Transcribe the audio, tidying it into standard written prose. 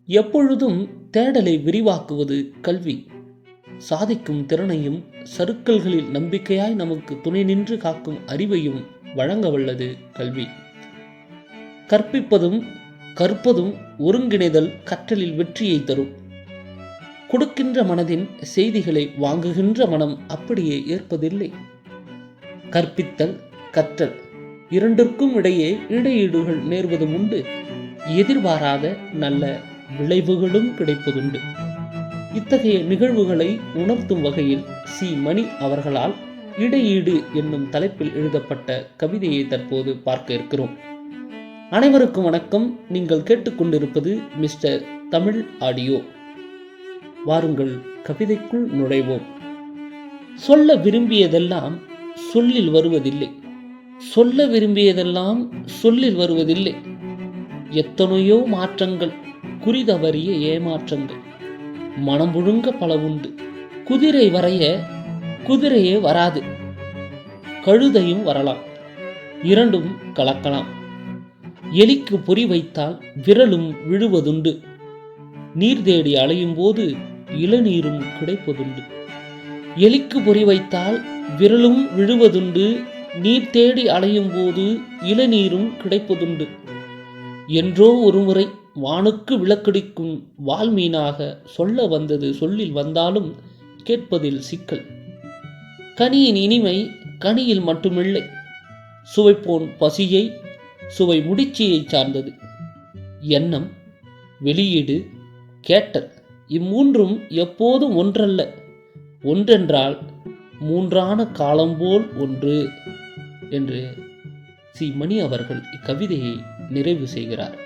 எப்பொழுதும் தேடலை விரிவாக்குவது கல்வி. சாதிக்கும் திறனையும் சறுக்கல்களில் நம்பிக்கையாய் நமக்கு துணை நின்று காக்கும் அறிவையும் வழங்க வல்லது கல்வி. கற்பிப்பதும் கற்பதும் ஒருங்கிணைதல் கற்றலில் வெற்றியை தரும். கொடுக்கின்ற மனதின் செய்திகளை வாங்குகின்ற மனம் அப்படியே ஏற்பதில்லை. கற்பித்தல் கற்றல் இரண்டிற்கும் இடையே இடையீடுகள் நேர்வதும் உண்டு. எதிர்பாராத நல்ல விளைவுகளும் கிடைப்பதுண்டு. இத்தகைய நிகழ்வுகளை உணர்த்தும் வகையில் சி. மணி அவர்களால் இடையீடு என்னும் தலைப்பில் எழுதப்பட்ட கவிதையை தற்போது பார்க்க இருக்கிறோம். அனைவருக்கும் வணக்கம். நீங்கள் கேட்டுக்கொண்டிருப்பது மிஸ்டர் தமிழ் ஆடியோ. வாருங்கள் கவிதைக்குள் நுழைவோம். சொல்ல விரும்பியதெல்லாம் சொல்லில் வருவதில்லை. சொல்ல விரும்பியதெல்லாம் சொல்லில் வருவதில்லை. எத்தனையோ மாற்றங்கள், குறிதவறிய ஏமாற்றங்கள், மனம் புழுங்க பல உண்டு. குதிரை வரைய குதிரையே வராது, கழுதையும் வரலாம், இரண்டும் கலக்கலாம். எலிக்கு பொறி வைத்தால் விரலும் விழுவதுண்டு. நீர் தேடி அலையும் போது இளநீரும் கிடைப்பதுண்டு. எலிக்கு பொறி வைத்தால் விரலும் விழுவதுண்டு. நீர் தேடி அலையும் போது இளநீரும் கிடைப்பதுண்டு. என்றோ ஒருமுறை வானுக்கு விளக்கடிக்கும் வால்மீனாக சொல்ல வந்தது சொல்லில் வந்தாலும் கேட்பதில் சிக்கல். கனியின் இனிமை கனியில் மட்டுமில்லை, சுவைப்போன் பசியை சுவை முடிச்சியை சார்ந்தது. எண்ணம், வெளியீடு, கேட்டல் இம்மூன்றும் எப்போதும் ஒன்றல்ல. ஒன்றென்றால் மூன்றான காலம்போல் ஒன்று என்று சி. மணி அவர்கள் இக்கவிதையை நிறைவு செய்கிறார்.